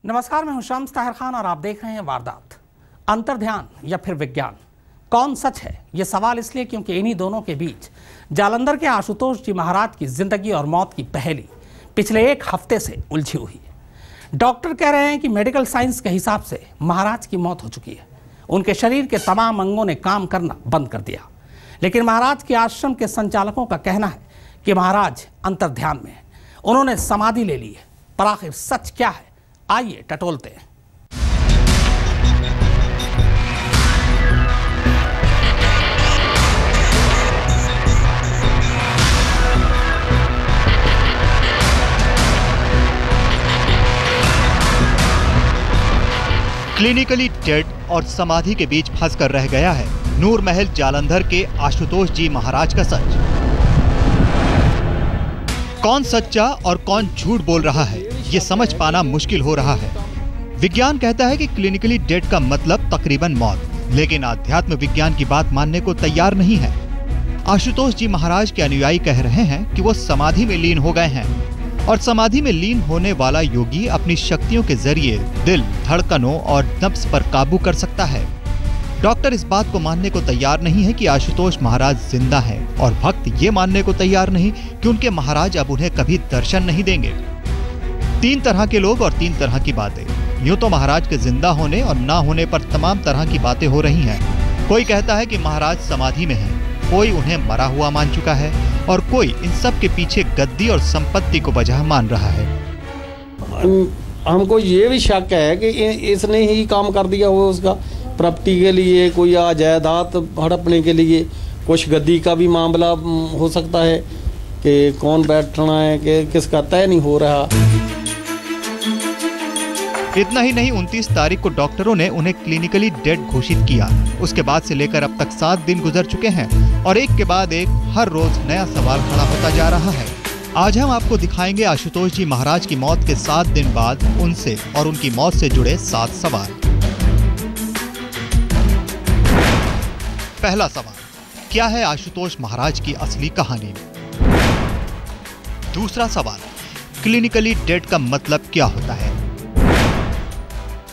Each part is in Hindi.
नमस्कार, मैं हूं शम्स ताहिर खान और आप देख रहे हैं वारदात। अंतर्ध्यान या फिर विज्ञान, कौन सच है? ये सवाल इसलिए क्योंकि इन्हीं दोनों के बीच जालंधर के आशुतोष जी महाराज की जिंदगी और मौत की पहेली पिछले एक हफ्ते से उलझी हुई है। डॉक्टर कह रहे हैं कि मेडिकल साइंस के हिसाब से महाराज की मौत हो चुकी है। उनके शरीर के तमाम अंगों ने काम करना बंद कर दिया, लेकिन महाराज के आश्रम के संचालकों का कहना है कि महाराज अंतर्ध्यान में है, उन्होंने समाधि ले ली है। पर आखिर सच क्या है, आइए टटोलते हैं। क्लिनिकली डेड और समाधि के बीच फंसकर रह गया है नूर महल जालंधर के आशुतोष जी महाराज का सच। कौन सच्चा और कौन झूठ बोल रहा है, ये समझ पाना मुश्किल हो रहा है। विज्ञान कहता है कि क्लिनिकली डेड का मतलब तकरीबन मौत, लेकिन आध्यात्म विज्ञान की बात मानने को तैयार नहीं है। आशुतोष जी महाराज के अनुयायी कह रहे हैं कि वो समाधि में लीन हो गए हैं और समाधि में लीन होने वाला योगी अपनी शक्तियों के जरिए दिल, धड़कनों और नब्ज पर काबू कर सकता है। डॉक्टर इस बात को मानने को तैयार नहीं है कि आशुतोष महाराज जिंदा हैं और भक्त ये मानने को तैयार नहीं कि उनके महाराज अब उन्हें कभी दर्शन नहीं देंगे। तीन तरह के लोग और तीन तरह की बातें। यूं तो महाराज के जिंदा होने और ना होने पर तमाम तरह की बातें हो रही हैं। कोई कहता है कि महाराज समाधि में हैं, कोई उन्हें मरा हुआ मान चुका है और कोई इन सब के पीछे गद्दी और संपत्ति को वजह मान रहा है। हमको ये भी शक है कि इसने ही काम कर दिया हो, उसका प्रॉपर्टी के लिए, कोई जायदाद हड़पने के लिए, कुछ गद्दी का भी मामला हो सकता है कि कौन बैठना है कि किसका तय नहीं हो रहा। इतना ही नहीं, 29 तारीख को डॉक्टरों ने उन्हें क्लिनिकली डेड घोषित किया। उसके बाद से लेकर अब तक 7 दिन गुजर चुके हैं और एक के बाद एक हर रोज नया सवाल खड़ा होता जा रहा है। आज हम आपको दिखाएंगे आशुतोष जी महाराज की मौत के 7 दिन बाद उनसे और उनकी मौत से जुड़े 7 सवाल। पहला सवाल, क्या है आशुतोष महाराज की असली कहानी? दूसरा सवाल, क्लिनिकली डेड का मतलब क्या होता है?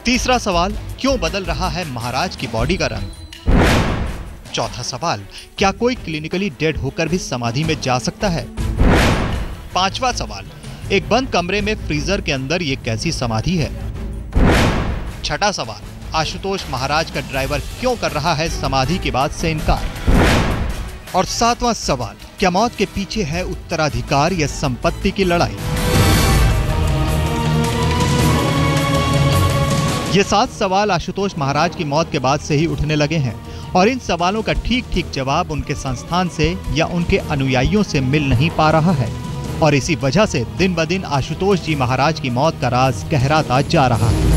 तीसरा सवाल, क्यों बदल रहा है महाराज की बॉडी का रंग? चौथा सवाल, क्या कोई क्लिनिकली डेड होकर भी समाधि में जा सकता है? पांचवा सवाल, एक बंद कमरे में फ्रीजर के अंदर ये कैसी समाधि है? छठा सवाल, आशुतोष महाराज का ड्राइवर क्यों कर रहा है समाधि के बाद से इनकार? और सातवां सवाल, क्या मौत के पीछे है उत्तराधिकार या संपत्ति की लड़ाई? ये 7 सवाल आशुतोष महाराज की मौत के बाद से ही उठने लगे हैं और इन सवालों का ठीक ठीक जवाब उनके संस्थान से या उनके अनुयायियों से मिल नहीं पा रहा है और इसी वजह से दिन ब दिन आशुतोष जी महाराज की मौत का राज गहराता जा रहा है।